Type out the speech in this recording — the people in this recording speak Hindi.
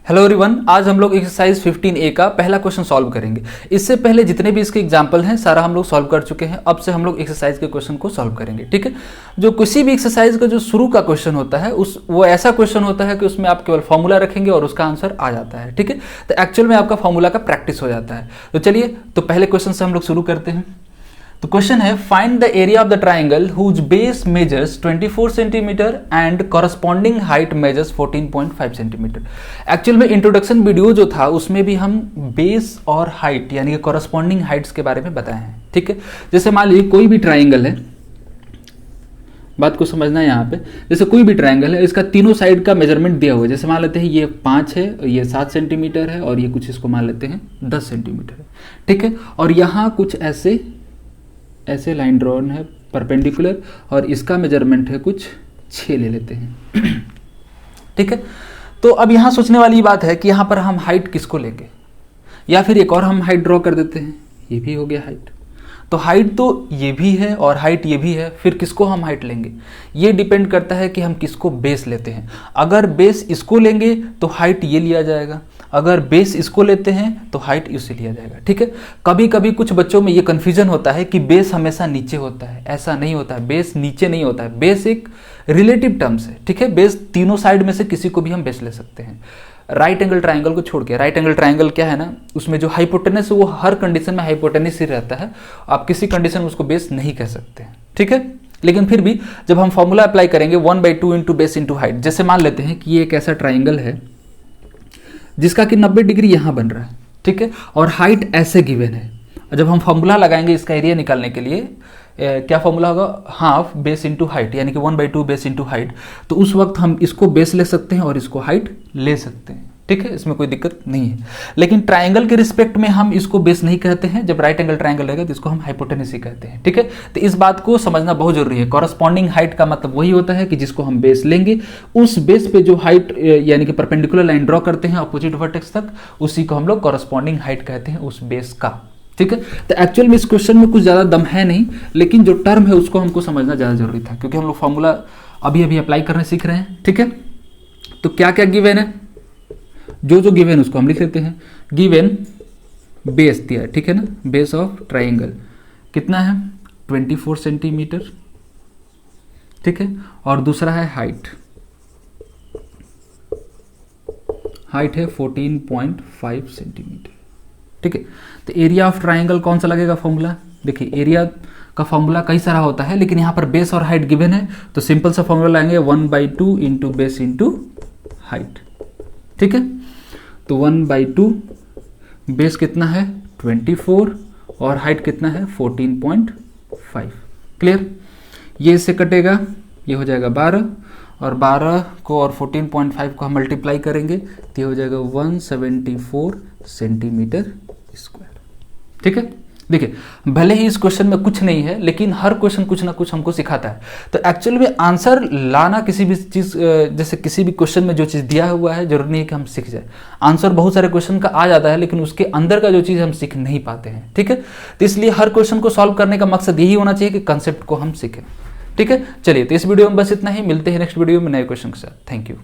हेलो एवरीवन, आज हम लोग एक्सरसाइज 15A का पहला क्वेश्चन सॉल्व करेंगे। इससे पहले जितने भी इसके एग्जाम्पल हैं सारा हम लोग सॉल्व कर चुके हैं। अब से हम लोग एक्सरसाइज के क्वेश्चन को सॉल्व करेंगे। ठीक है, जो किसी भी एक्सरसाइज का जो शुरू का क्वेश्चन होता है वो ऐसा क्वेश्चन होता है कि उसमें आप केवल फॉर्मूला रखेंगे और उसका आंसर आ जाता है। ठीक है, तो एक्चुअल में आपका फॉर्मूला का प्रैक्टिस हो जाता है। तो चलिए, तो पहले क्वेश्चन से हम लोग शुरू करते हैं। तो क्वेश्चन है, find the area of the triangle whose base measures 24 centimetre and corresponding height measures 14.5 centimetre. Actual में इंट्रोडक्शन वीडियो जो था उसमें भी हम बेस और हाइट यानी कि कॉरस्पॉन्डिंग हाइट्स के बारे में बताए हैं। ठीक है, जैसे मान लीजिए कोई भी ट्राइंगल है, बात को समझना है यहाँ पे। जैसे कोई भी ट्राइंगल है, इसका तीनों साइड का मेजरमेंट दिया हुआ है। जैसे मान लेते हैं ये 5 है, ये 7 सेंटीमीटर है और ये कुछ इसको मान लेते हैं 10 सेंटीमीटर है। ठीक है, और यहाँ कुछ ऐसे लाइन ड्रॉन है परपेंडिकुलर और इसका मेजरमेंट है कुछ 6 ले लेते हैं। ठीक है, तो अब यहाँ सोचने वाली बात है कि यहाँ पर हम हाइट किसको लेंगे, या फिर एक और हम हाइट ड्रॉ कर देते हैं। ये भी हो गया हाइट, तो हाइट तो ये भी है और हाइट ये भी है, फिर किसको हम हाइट लेंगे? ये डिपेंड करता है कि हम किसको बेस लेते हैं। अगर बेस इसको लेंगे तो हाइट ये लिया जाएगा, अगर बेस इसको लेते हैं तो हाइट इससे लिया जाएगा। ठीक है, कभी कभी कुछ बच्चों में ये कन्फ्यूजन होता है कि बेस हमेशा नीचे होता है। ऐसा नहीं होता है, बेस नीचे नहीं होता है। बेस एक रिलेटिव टर्म्स है। ठीक है, बेस तीनों साइड में से किसी को भी हम बेस ले सकते हैं। राइट एंगल ट्राइंगल को छोड़ के, राइट एंगल ट्राइंगल क्या है ना, उसमें जो हाइपोटेनस है वो हर कंडीशन में हाइपोटेनस ही रहता है। आप किसी कंडीशन में उसको बेस नहीं कह सकते हैं। ठीक है, लेकिन फिर भी जब हम फॉर्मूला अप्लाई करेंगे 1/2 इंटू बेस इंटू हाइट, जैसे मान लेते हैं कि ये एक ऐसा ट्राइंगल है जिसका कि 90 डिग्री यहां बन रहा है। ठीक है, और हाइट ऐसे गिवन है। जब हम फॉर्मूला लगाएंगे इसका एरिया निकालने के लिए, क्या फॉर्मूला होगा? हाफ बेस इंटू हाइट, यानी कि 1/2 बेस इंटू हाइट। तो उस वक्त हम इसको बेस ले सकते हैं और इसको हाइट ले सकते हैं। ठीक है, इसमें कोई दिक्कत नहीं है। लेकिन ट्राइंगल के रिस्पेक्ट में हम इसको बेस नहीं कहते हैं। जब राइट एंगल ट्राइंगल रहेगा तो इसको हम हाइपोटेनस ही कहते हैं। ठीक है, तो इस बात को समझना बहुत जरूरी है। कॉरस्पॉन्डिंग हाइट का मतलब वही होता है कि जिसको हम बेस लेंगे, उस बेस पे जो हाइट यानी कि परपेंडिकुलर लाइन ड्रॉ करते हैं अपोजिट वर्टेक्स तक, उसी को हम लोग कॉरस्पॉन्डिंग हाइट कहते हैं, उस बेस का। ठीक है, तो एक्चुअल में इस क्वेश्चन में कुछ ज्यादा दम है नहीं, लेकिन जो टर्म है उसको हमको समझना ज्यादा जरूरी था, क्योंकि हम लोग फॉर्मूला अभी अभी अप्लाई करने सीख रहे हैं। ठीक है, तो क्या क्या गिवन है, जो गिवन उसको हम लिख लेते हैं। गिवन बेस दिया है, ठीक है ना, बेस ऑफ ट्राइंगल कितना है? 24 सेंटीमीटर। ठीक है, और दूसरा है हाइट है 14.5 सेंटीमीटर। ठीक है, तो एरिया ऑफ ट्राइंगल कौन सा लगेगा फॉर्मूला? देखिए, एरिया का फॉर्मूला कई सारा होता है, लेकिन यहां पर बेस और हाइट गिवन है, तो सिंपल सा फॉर्मूला लाएंगे 1/2 इंटू बेस इंटू हाइट। ठीक है, तो 1/2 बेस कितना है? 24 और हाइट कितना है? 14.5। क्लियर? ये इससे कटेगा, ये हो जाएगा 12 और 12 को और 14.5 को हम मल्टीप्लाई करेंगे तो ये हो जाएगा 174 सेंटीमीटर स्क्वायर। ठीक है, देखिए, भले ही इस क्वेश्चन में कुछ नहीं है, लेकिन हर क्वेश्चन कुछ ना कुछ हमको सिखाता है। तो एक्चुअल में आंसर लाना किसी भी चीज, जैसे किसी भी क्वेश्चन में जो चीज दिया हुआ है, जरूरी नहीं है कि हम सीख जाए। आंसर बहुत सारे क्वेश्चन का आ जाता है, लेकिन उसके अंदर का जो चीज हम सीख नहीं पाते हैं। ठीक है, तो इसलिए हर क्वेश्चन को सॉल्व करने का मकसद यही होना चाहिए कि कंसेप्ट को हम सीखें। ठीक है, चलिए, तो इस वीडियो में बस इतना ही। मिलते हैं नेक्स्ट वीडियो में नए क्वेश्चन के साथ। Thank you.